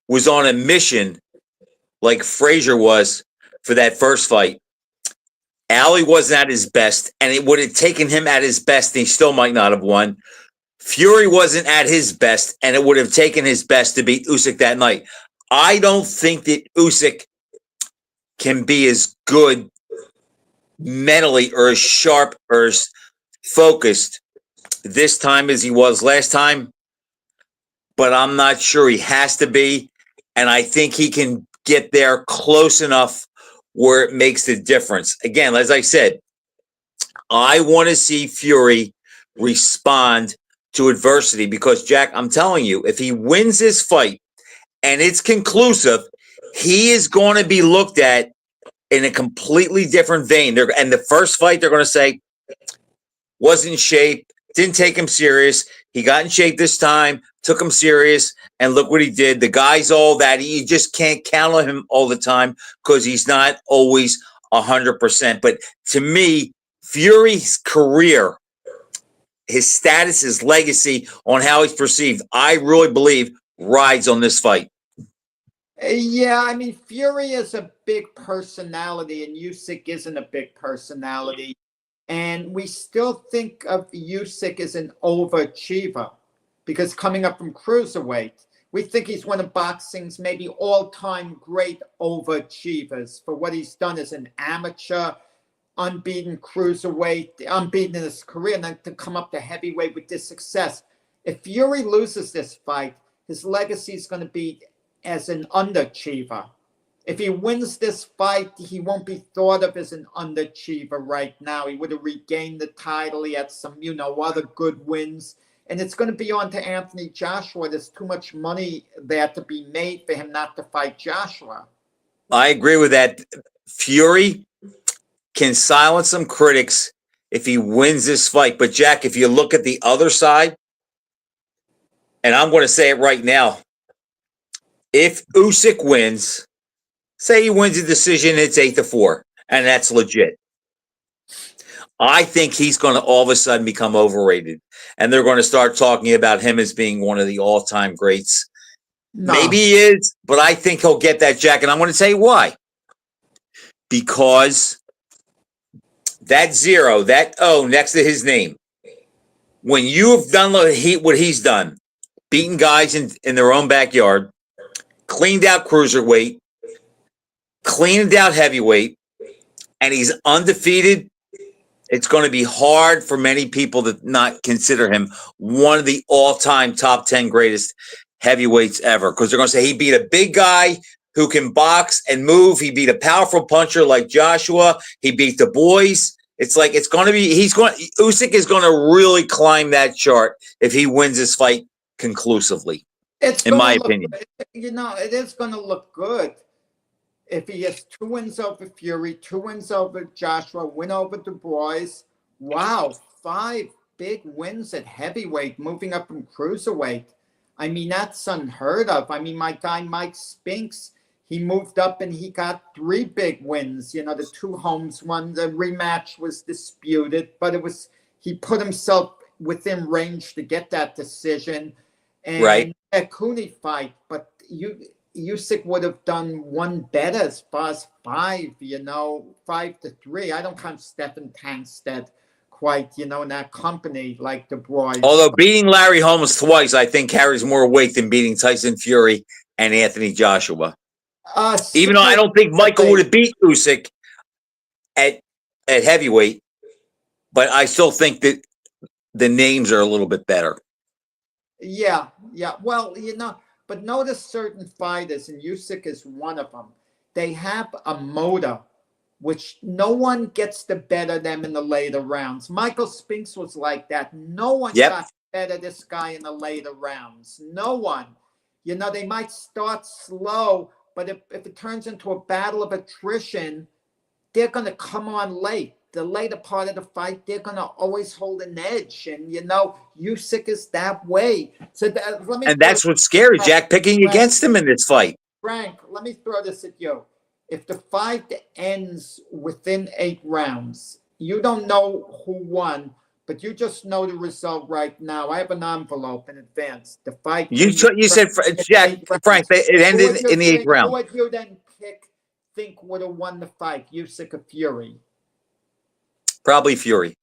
was on a mission like Frazier was for that first fight. Ali wasn't at his best, and it would have taken him at his best, and he still might not have won. Fury wasn't at his best, and it would have taken his best to beat Usyk that night. I don't think that Usyk can be as good mentally or as sharp or as focused this time as he was last time, but I'm not sure he has to be, and I think he can get there close enough where it makes the difference. Again, as I said, I want to see Fury respond to adversity because, Jack, I'm telling you, if he wins this fight and it's conclusive, he is going to be looked at in a completely different vein. And the first fight, they're going to say, wasn't in shape, didn't take him serious. He got in shape this time, took him serious, and look what he did. The guy's all that. You just can't count on him all the time because he's not always 100%. But to me, Fury's career, his status, his legacy, on how he's perceived, I really believe rides on this fight. Yeah, I mean, Fury is a big personality, and Usyk isn't a big personality. And we still think of Usyk as an overachiever because coming up from cruiserweight, we think he's one of boxing's maybe all-time great overachievers for what he's done as an amateur, unbeaten cruiserweight, unbeaten in his career, and then to come up to heavyweight with this success. If Fury loses this fight, his legacy is going to be as an underachiever. If he wins this fight, he won't be thought of as an underachiever right now. He would have regained the title. He had some, other good wins. And it's going to be on to Anthony Joshua. There's too much money there to be made for him not to fight Joshua. I agree with that. Fury can silence some critics if he wins this fight. But, Jack, if you look at the other side, and I'm going to say it right now, if Usyk wins, say he wins a decision, it's 8-4, and that's legit. I think he's going to all of a sudden become overrated, and they're going to start talking about him as being one of the all-time greats. No. Maybe he is, but I think he'll get that, Jack, and I'm going to tell you why. Because that 0, that O next to his name, when you have done what he's done, beaten guys in their own backyard, cleaned out cruiserweight, cleaned out heavyweight, and he's undefeated, it's going to be hard for many people to not consider him one of the all-time top 10 greatest heavyweights ever. Because they're going to say he beat a big guy who can box and move. He beat a powerful puncher like Joshua. He beat the boys. It's like Usyk is going to really climb that chart if he wins this fight conclusively. It's in going my to look, opinion. it is going to look good if he has 2 wins over Fury, 2 wins over Joshua, win over Du Bois. Wow, 5 big wins at heavyweight, moving up from cruiserweight. I mean, that's unheard of. I mean, my guy Mike Spinks, he moved up and he got 3 big wins. The 2 homes one, the rematch was disputed, but he put himself within range to get that decision. Right. And a Cooney fight, but Usyk would have done one better as far as 5-3. I don't count Stephen Tankstead quite, in that company like Du Bois. Although beating Larry Holmes twice, I think carries more weight than beating Tyson Fury and Anthony Joshua. Even though I don't think Michael would have beat Usyk at heavyweight, but I still think that the names are a little bit better. Yeah. Well, but notice certain fighters, and Usyk is one of them. They have a motor, which no one gets to better them in the later rounds. Michael Spinks was like that. No one got to better this guy in the later rounds. No one. They might start slow, but if it turns into a battle of attrition, they're going to come on late. The later part of the fight, they're going to always hold an edge. And, Usyk is that way. So that's what's scary, Jack, picking against him in this fight. Frank, let me throw this at you. If the fight ends within 8 rounds, you don't know who won, but you just know the result right now. I have an envelope in advance. The fight. You said, Jack, Frank, it ended in the 8th round. Who would you then think would have won the fight, Usyk or Fury? Probably Fury.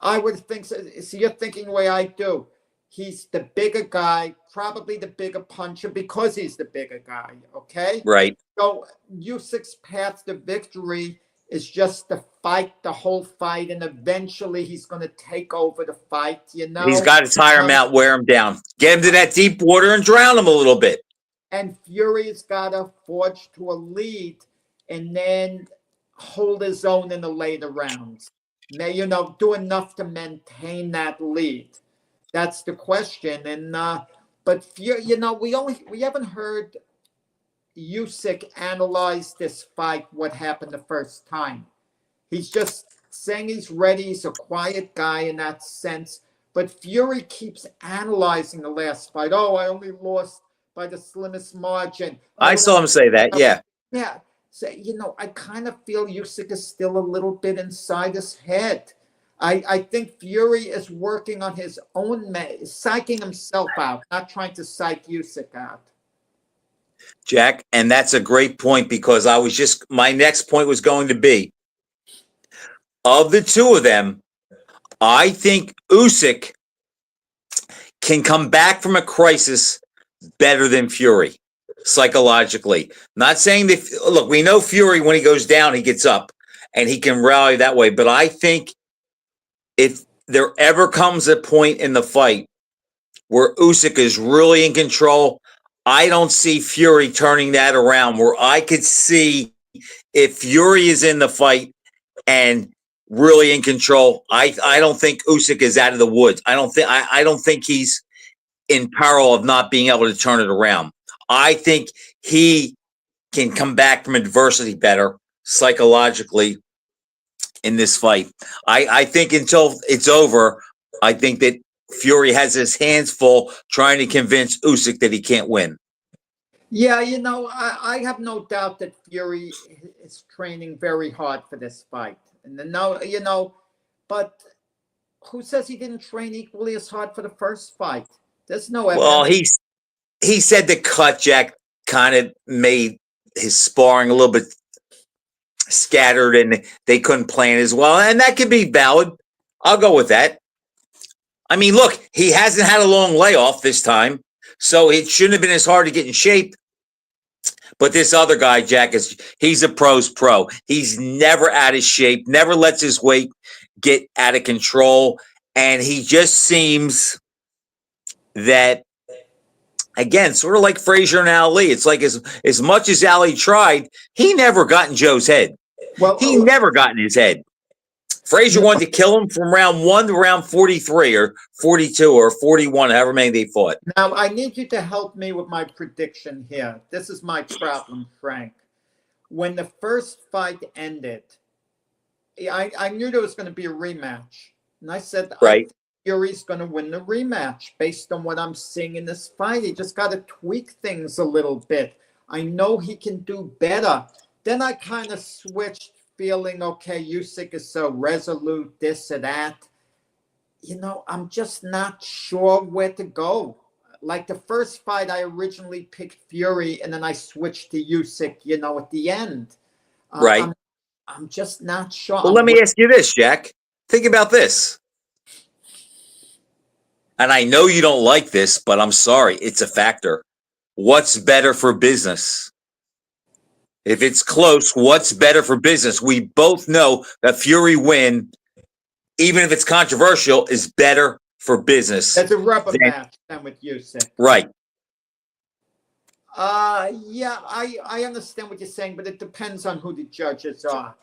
I would think so. So you're thinking the way I do. He's the bigger guy, probably the bigger puncher because he's the bigger guy, okay? Right. So Usyk's path to victory is just to fight the whole fight, and eventually he's going to take over the fight, He's got to tire him out, wear him down. Get him to that deep water and drown him a little bit. And Fury's got to forge to a lead and then hold his own in the later rounds. Now, do enough to maintain that lead. That's the question. And but we haven't heard Usyk analyze this fight, what happened the first time. He's just saying he's ready. He's a quiet guy in that sense. But Fury keeps analyzing the last fight. Oh, I only lost by the slimmest margin. I saw him say that, yeah. Yeah. So, I kind of feel Usyk is still a little bit inside his head. I think Fury is working on his own, psyching himself out, not trying to psych Usyk out. Jack, and that's a great point because my next point was going to be, of the two of them, I think Usyk can come back from a crisis better than Fury. Psychologically, not saying that. Look, we know Fury, when he goes down, he gets up and he can rally that way. But I think if there ever comes a point in the fight where Usyk is really in control, I don't see Fury turning that around. Where I could see if Fury is in the fight and really in control, I don't think Usyk is out of the woods. I don't think he's in peril of not being able to turn it around. I think he can come back from adversity better psychologically in this fight. I think until it's over, I think that Fury has his hands full trying to convince Usyk that he can't win. Yeah, I have no doubt that Fury is training very hard for this fight. And but who says he didn't train equally as hard for the first fight? There's no evidence. Well, he said the cut, Jack, kind of made his sparring a little bit scattered and they couldn't plan as well. And that could be valid. I'll go with that. I mean, look, he hasn't had a long layoff this time, so it shouldn't have been as hard to get in shape. But this other guy, Jack, he's a pro's pro. He's never out of shape, never lets his weight get out of control. And he just seems that, again, sort of like Frazier and Ali. It's like as much as Ali tried, he never got in Joe's head. Well, he never got in his head. Frazier wanted to kill him from round 1 to round 43 or 42 or 41, however many they fought. Now, I need you to help me with my prediction here. This is my problem, Frank. When the first fight ended, I knew there was going to be a rematch. And I said, I Right. think Fury's going to win the rematch based on what I'm seeing in this fight. He just got to tweak things a little bit. I know he can do better. Then I kind of switched, feeling, okay, Usyk is so resolute, this or that. You know, I'm just not sure where to go. Like the first fight, I originally picked Fury, and then I switched to Usyk, you know, at the end. Right. I'm just not sure. Well, let me ask you this, Jack. Think about this. And I know you don't like this, but I'm sorry. It's a factor. What's better for business? If it's close, what's better for business? We both know that Fury win, even if it's controversial, is better for business. That's a rubber match than with Usyk. Right. Yeah, I understand what you're saying, but it depends on who the judges are.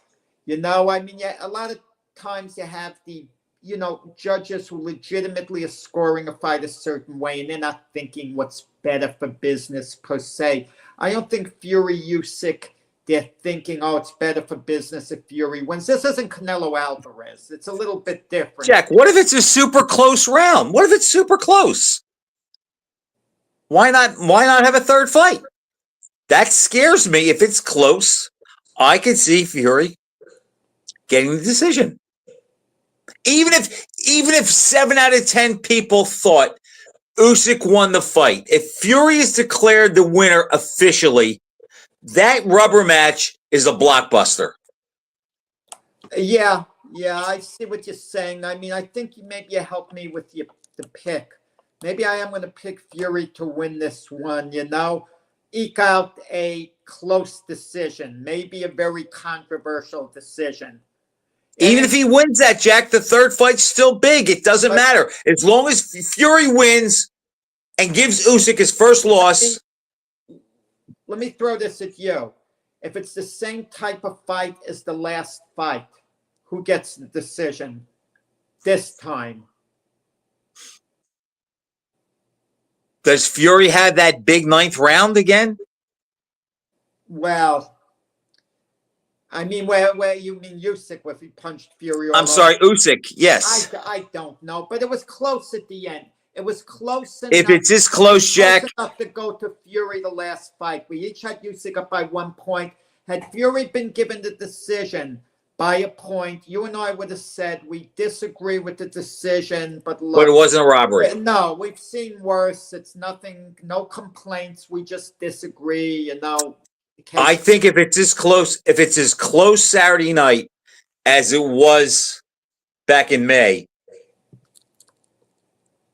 You know, I mean, yeah, a lot of times you have the, you know, judges who legitimately are scoring a fight a certain way, and they're not thinking what's better for business per se. I don't think Fury Usyk, they're thinking, oh, it's better for business if Fury wins. This isn't Canelo Alvarez. It's a little bit different. Jack, what if it's a super close round? What if it's super close? Why not have a third fight? That scares me. If it's close, I could see Fury getting the decision. Even if 7 out of 10 people thought Usyk won the fight, if Fury is declared the winner officially, that rubber match is a blockbuster. Yeah, I see what you're saying. I mean, I think maybe you helped me with the pick. Maybe I am going to pick Fury to win this one, you know, eke out a close decision, maybe a very controversial decision. Even if he wins that, Jack, the third fight's still big. It doesn't matter. As long as Fury wins and gives Usyk his first loss. Let me throw this at you. If it's the same type of fight as the last fight, who gets the decision this time? Does Fury have that big 9th round again? Well, I mean, where you mean Usyk, if he punched Fury? I'm sorry, Usyk. Yes. I don't know, but it was close at the end. It was close enough. If it's this close, Jack, enough to go to Fury the last fight. We each had Usyk up by 1 point. Had Fury been given the decision by a point, you and I would have said we disagree with the decision, but look, it wasn't a robbery. No, we've seen worse. It's nothing, no complaints. We just disagree, you know. I think if it's as close Saturday night as it was back in May,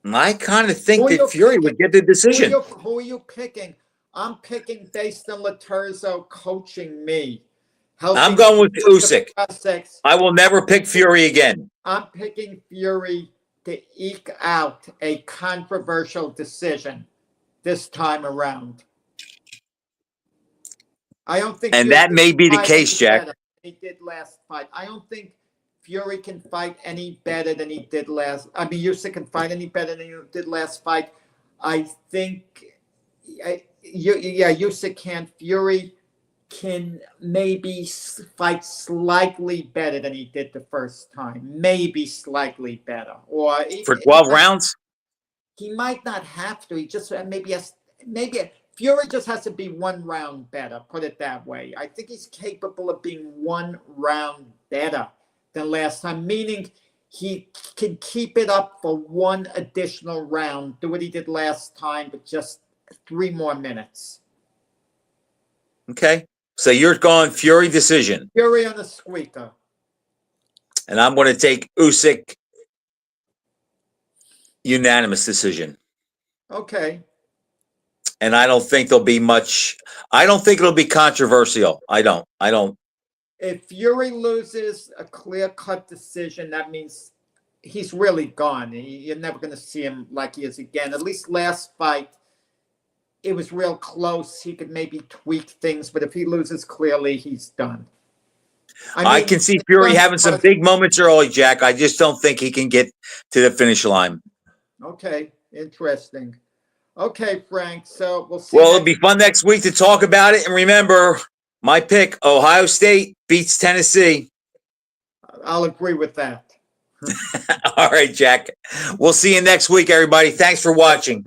I kind of think that Fury would get the decision. Who are you picking? I'm picking based on Lotierzo coaching me. I'm going with Usyk. I will never pick Fury again. I'm picking Fury to eke out a controversial decision this time around. I don't think, and that may be the case, Jack. He did last fight. I don't think Fury can fight any better than he did last. I mean, Usyk can fight any better than he did last fight. I think, Usyk can. Fury can maybe fight slightly better than he did the first time. Maybe slightly better, or for 12 rounds. He might not have to. He just maybe Fury just has to be 1 round better. Put it that way. I think he's capable of being 1 round better than last time, meaning he can keep it up for 1 additional round, do what he did last time, but just 3 more minutes. Okay. So you're going Fury decision. Fury on a squeaker. And I'm going to take Usyk unanimous decision. Okay. And I don't think there'll be much. I don't think it'll be controversial. I don't. If Fury loses a clear-cut decision, that means he's really gone. You're never going to see him like he is again. At least last fight, it was real close. He could maybe tweak things, but if he loses clearly, he's done. I can see Fury having some big moments early, Jack. I just don't think he can get to the finish line. Okay, interesting. Okay, Frank. So we'll see. Well, it'll be fun next week to talk about it. And remember, my pick, Ohio State beats Tennessee. I'll agree with that. All right, Jack. We'll see you next week, everybody. Thanks for watching.